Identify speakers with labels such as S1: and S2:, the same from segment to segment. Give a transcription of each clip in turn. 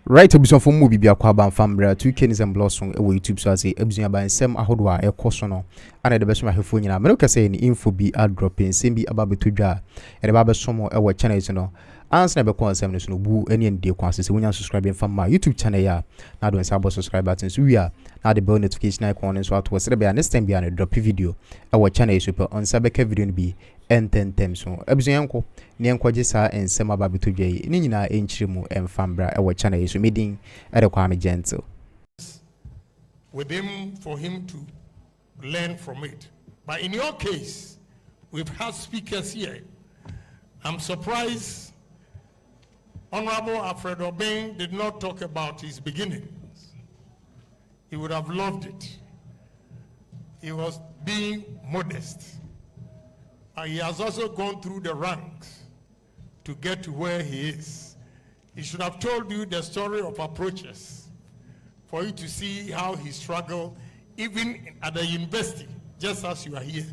S1: Right, ebuson for movie bi akwa ban famra 2K and blossom e YouTube so say ebuson ban sem ahodo a ekoso no ana de beso mahefo nyina me no kase ni info bi ad dropping sem bi aba betodwa e de ba beso mo e wo channel so no answer be kon sem no so no bu eni ndie kwa se wonya subscribe fam ma YouTube channel ya na do nsabo subscribe button so we are na the bell notification icon so ato se be next time bi an drop video e wo channel super on sabeka video no bi enten so ebuson yanko ne enkoje sa ensem aba betodwa yi ni nyina enchire mu emfambra e wo channel so meeting at a Kwame Gentle.
S2: With him for him to learn from it. But in your case, we've had speakers here. I'm surprised Honorable Alfred Obeng did not talk about his beginnings. He would have loved it. He was being modest. He has also gone through the ranks to get to where he is. He should have told you the story of approaches for you to see how he struggled even at the university, just as you are here.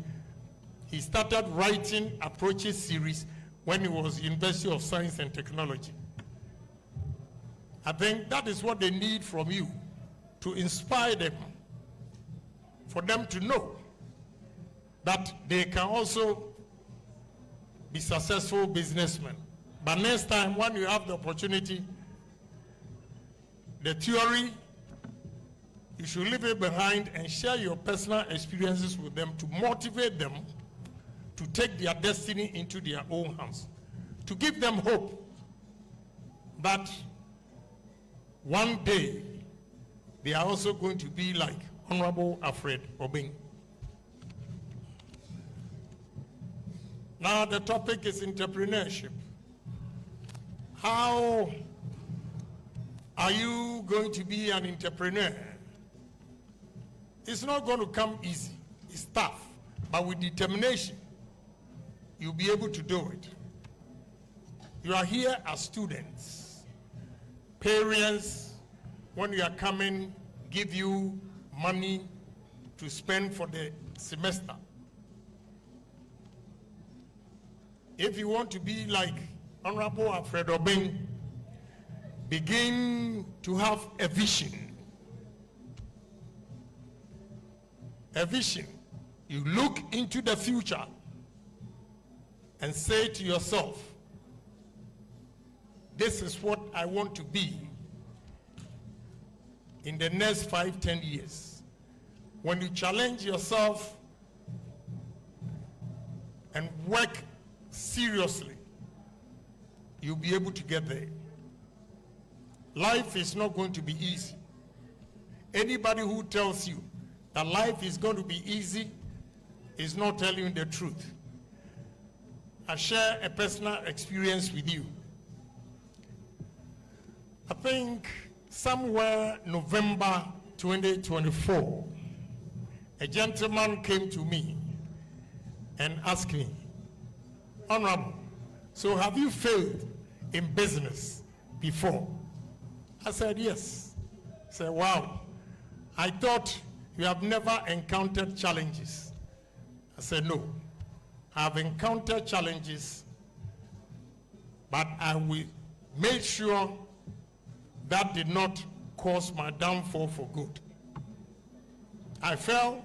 S2: He started writing approaches series when he was University of Science and Technology. I think that is what they need from you, to inspire them, for them to know that they can also be successful businessmen. But next time, when you have the opportunity, the theory, you should leave it behind and share your personal experiences with them to motivate them to take their destiny into their own hands, to give them hope that one day they are also going to be like Honorable Alfred Obeng. Now the topic is entrepreneurship. How are you going to be an entrepreneur? It's not going to come easy. It's tough. But with determination, you'll be able to do it. You are here as students. Parents, when you are coming, give you money to spend for the semester. If you want to be like Honorable Alfred Obeng, begin to have a vision. A vision. You look into the future and say to yourself, this is what I want to be in the next 5-10 years. When you challenge yourself and work seriously, you'll be able to get there. Life is not going to be easy. Anybody who tells you that life is going to be easy is not telling you the truth. I share a personal experience with you. I think somewhere November 2024, a gentleman came to me and asked me, Honorable, so have you failed in business before? I said, yes. He said, wow, I thought you have never encountered challenges. I said, no, I've encountered challenges, but I will make sure that did not cause my downfall for good. I fell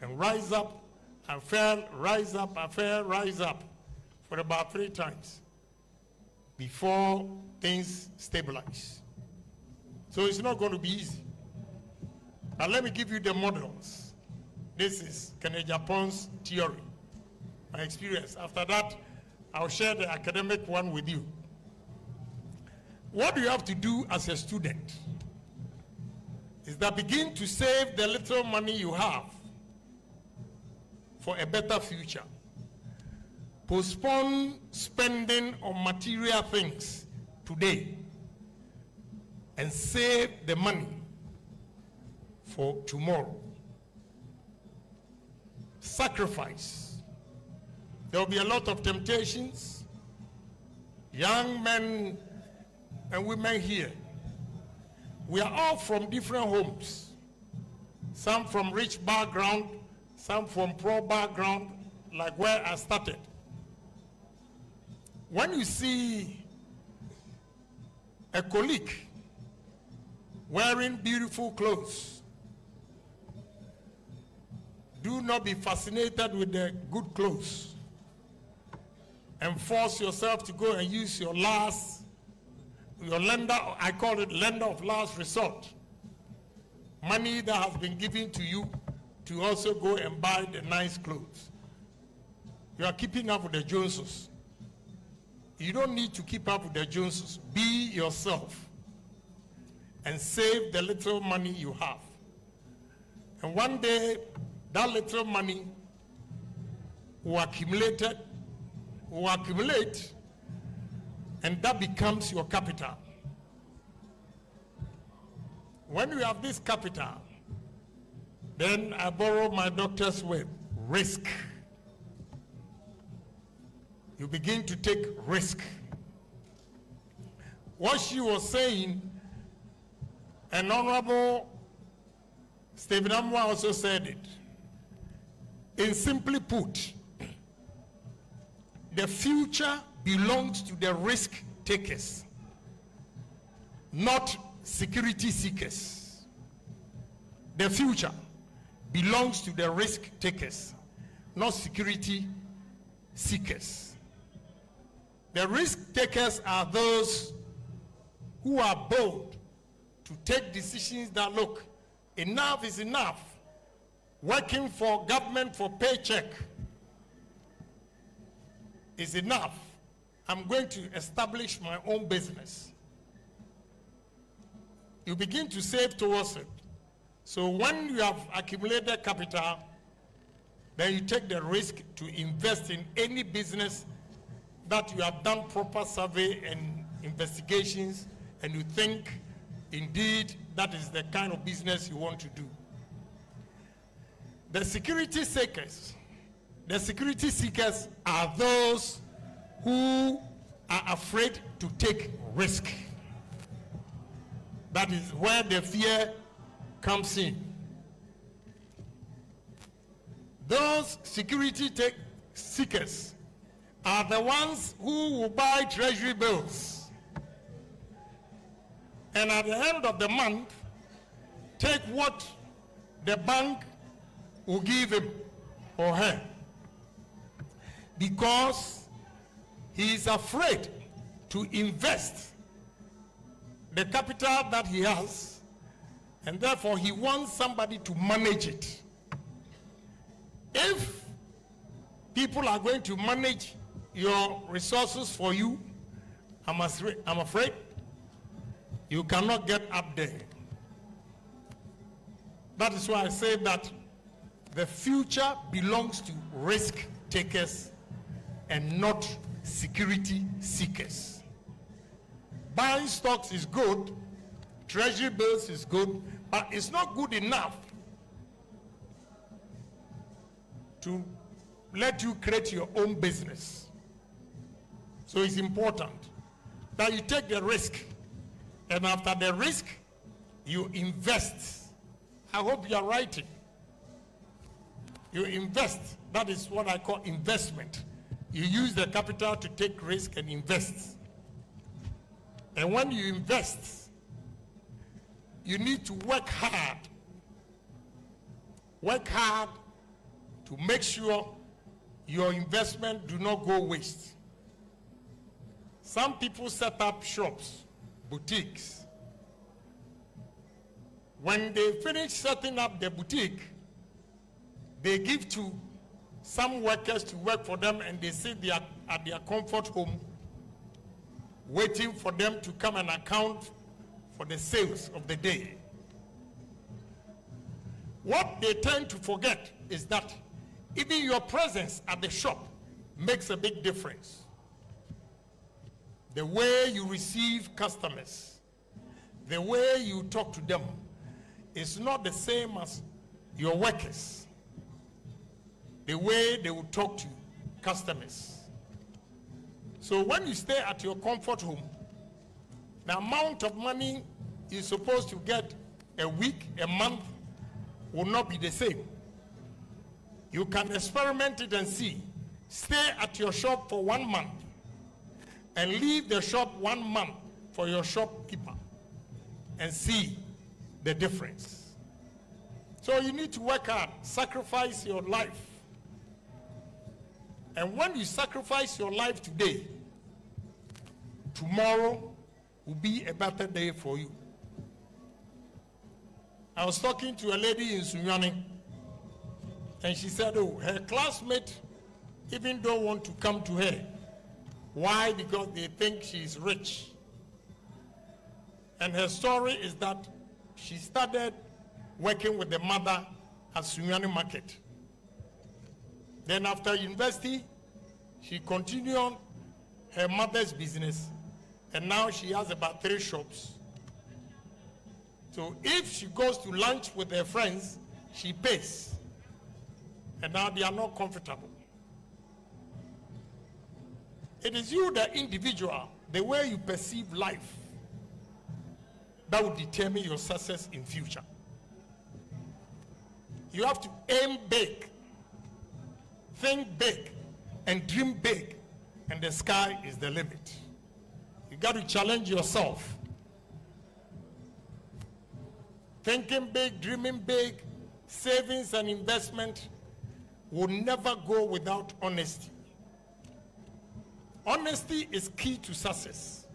S2: and rise up, I fell, rise up, I fell, rise up for about 3 times before things stabilize. So it's not going to be easy. But let me give you the models. This is Agyapong's theory, my experience. After that, I'll share the academic one with you. What you have to do as a student is that begin to save the little money you have for a better future. Postpone spending on material things today and save the money for tomorrow. Sacrifice. There will be a lot of temptations. Young men and women here, we are all from different homes. Some from rich background, some from poor background, like where I started. When you see a colleague wearing beautiful clothes. Do not be fascinated with the good clothes and force yourself to go and use your lender, I call it lender of last resort, money that has been given to you to also go and buy the nice clothes. You are keeping up with the Joneses. You don't need to keep up with the Joneses. Be yourself and save the little money you have. And one day, that little money will accumulate, and that becomes your capital. When you have this capital, then I borrow my doctor's word, risk. You begin to take risk. What she was saying, and Honorable Stephen Amwa also said it, in simply put, the future belongs to the risk takers, not security seekers. The future belongs to the risk takers, not security seekers. The risk takers are those who are bold to take decisions that, look, enough is enough. Working for government for paycheck is enough. I'm going to establish my own business. You begin to save towards it. So when you have accumulated capital, then you take the risk to invest in any business that you have done proper survey and investigations, and you think indeed that is the kind of business you want to do. The security seekers are those who are afraid to take risk. That is where the fear comes in. Those security seekers are the ones who will buy treasury bills, and at the end of the month take what the bank will give him or her, because he is afraid to invest the capital that he has, and therefore he wants somebody to manage it. If people are going to manage your resources for you, I'm afraid you cannot get up there. That is why I say that the future belongs to risk takers and not security seekers. Buying stocks is good, treasury bills is good, but it's not good enough to let you create your own business. So it's important that you take the risk, and after the risk, you invest. I hope you are writing. You invest. That is what I call investment. You use the capital to take risk and invest. And when you invest, you need to work hard. Work hard to make sure your investment do not go waste. Some people set up shops, boutiques. When they finish setting up the boutique, they give to some workers to work for them, and they sit there at their comfort home waiting for them to come and account for the sales of the day. What they tend to forget is that even your presence at the shop makes a big difference. The way you receive customers, the way you talk to them is not the same as your workers. The way they will talk to customers. So when you stay at your comfort home, the amount of money you're supposed to get a week, a month, will not be the same. You can experiment it and see. Stay at your shop for 1 month and leave the shop 1 month for your shopkeeper and see the difference. So you need to work hard, sacrifice your life. And when you sacrifice your life today, tomorrow will be a better day for you. I was talking to a lady in Sunyani, and she said, oh, her classmate even don't want to come to her. Why? Because they think she's rich. And her story is that she started working with the mother at Sunyani Market. Then after university, she continued on her mother's business, and now she has about 3 shops. So if she goes to lunch with her friends, she pays. And now they are not comfortable. It is you, the individual, the way you perceive life, that will determine your success in future. You have to aim big, think big, and dream big, and the sky is the limit. You got to challenge yourself. Thinking big, dreaming big, savings and investment will never go without honesty. Honesty is key to success.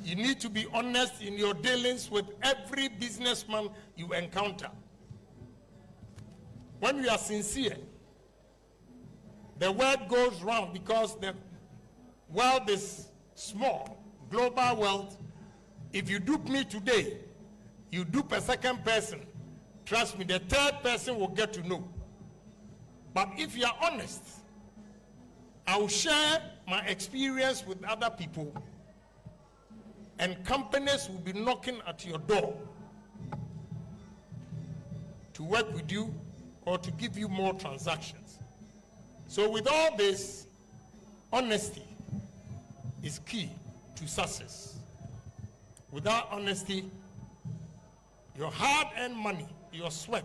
S2: You need to be honest in your dealings with every businessman you encounter. When you are sincere, the word goes round, because the world is small, global world. If you dupe me today, you dupe a second person, trust me, the third person will get to know. But if you are honest, I will share my experience with other people, and companies will be knocking at your door to work with you or to give you more transactions. So with all this, honesty is key to success. Without honesty, your hard-earned money, your sweat,